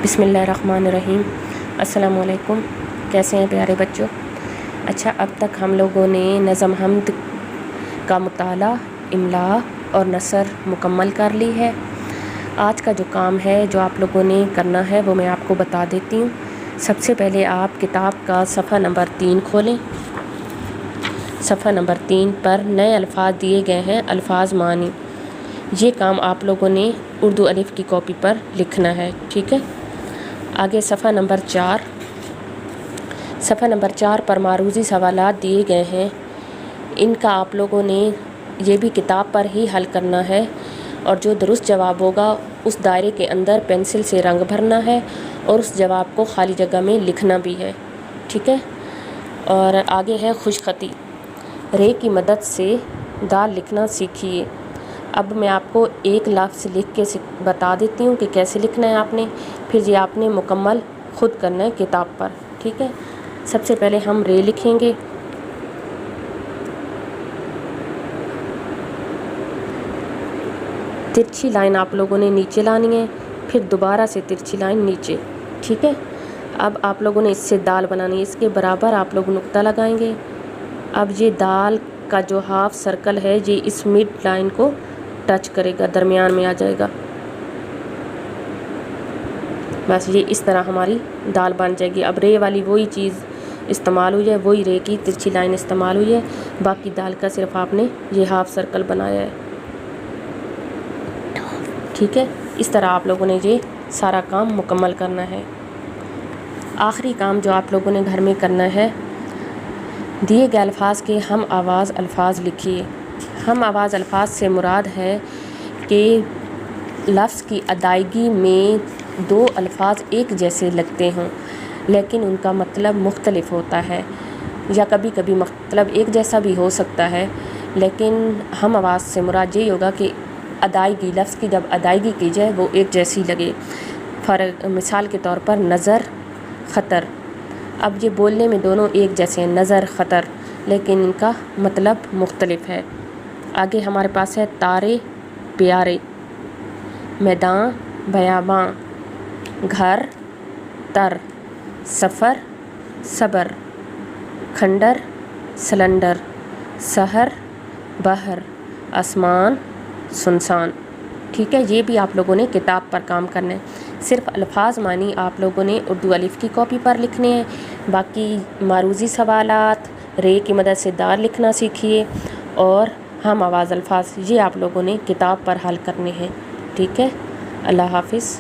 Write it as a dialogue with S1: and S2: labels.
S1: بسم اللہ الرحمن الرحیم۔ السلام علیکم، کیسے ہیں پیارے بچوں؟ اچھا، اب تک ہم لوگوں نے نظم حمد کا مطالعہ، املا اور نثر مکمل کر لی ہے۔ آج کا جو کام ہے جو آپ لوگوں نے کرنا ہے وہ میں آپ کو بتا دیتی ہوں۔ سب سے پہلے آپ کتاب کا صفحہ نمبر 3 کھولیں۔ صفحہ نمبر 3 پر نئے الفاظ دیے گئے ہیں، الفاظ معنی۔ یہ کام آپ لوگوں نے اردو الف کی کاپی پر لکھنا ہے، ٹھیک ہے؟ آگے صفحہ نمبر 4 پر معروضی سوالات دیے گئے ہیں۔ ان کا آپ لوگوں نے یہ بھی کتاب پر ہی حل کرنا ہے، اور جو درست جواب ہوگا اس دائرے کے اندر پینسل سے رنگ بھرنا ہے اور اس جواب کو خالی جگہ میں لکھنا بھی ہے، ٹھیک ہے؟ اور آگے ہے خوش خطی۔ رے کی مدد سے دال لکھنا سیکھیے۔ اب میں آپ کو ایک لفظ لکھ کے بتا دیتی ہوں کہ کیسے لکھنا ہے آپ نے، پھر یہ آپ نے مکمل خود کرنا ہے کتاب پر، ٹھیک ہے؟ سب سے پہلے ہم رے لکھیں گے۔ ترچھی لائن آپ لوگوں نے نیچے لانی ہے، پھر دوبارہ سے ترچھی لائن نیچے، ٹھیک ہے؟ اب آپ لوگوں نے اس سے دال بنانی ہے، اس کے برابر آپ لوگ نقطہ لگائیں گے۔ اب یہ دال کا جو ہاف سرکل ہے یہ اس مڈ لائن کو ٹچ کرے گا، درمیان میں آ جائے گا۔ بس یہ اس طرح ہماری دال بن جائے گی۔ اب رے والی وہی چیز استعمال ہوئی ہے، وہی رے کی ترچھی لائن استعمال ہوئی ہے، باقی دال کا صرف آپ نے یہ ہاف سرکل بنایا ہے، ٹھیک ہے؟ اس طرح آپ لوگوں نے یہ سارا کام مکمل کرنا ہے۔ آخری کام جو آپ لوگوں نے گھر میں کرنا ہے، دیے گئے الفاظ کے ہم آواز الفاظ لکھیے۔ ہم آواز الفاظ سے مراد ہے کہ لفظ کی ادائیگی میں دو الفاظ ایک جیسے لگتے ہوں لیکن ان کا مطلب مختلف ہوتا ہے، یا کبھی کبھی مطلب ایک جیسا بھی ہو سکتا ہے، لیکن ہم آواز سے مراد یہ ہوگا کہ ادائیگی، لفظ کی جب ادائیگی کی جائے وہ ایک جیسی لگے۔ مثال کے طور پر نظر، خطر۔ اب یہ بولنے میں دونوں ایک جیسے ہیں، نظر، خطر، لیکن ان کا مطلب مختلف ہے۔ آگے ہمارے پاس ہے تارے، پیارے، میدان، بیاباں، گھر، تر، سفر، صبر، کھنڈر، سلنڈر، سحر، بحر، آسمان، سنسان، ٹھیک ہے؟ یہ بھی آپ لوگوں نے کتاب پر کام کرنا ہے۔ صرف الفاظ معنی آپ لوگوں نے اردو الف کی کاپی پر لکھنے ہیں، باقی معروضی سوالات، رے کی مدد سے دال لکھنا سیکھیے، اور ہم آواز الفاظ یہ آپ لوگوں نے کتاب پر حل کرنے ہیں، ٹھیک ہے؟ اللہ حافظ۔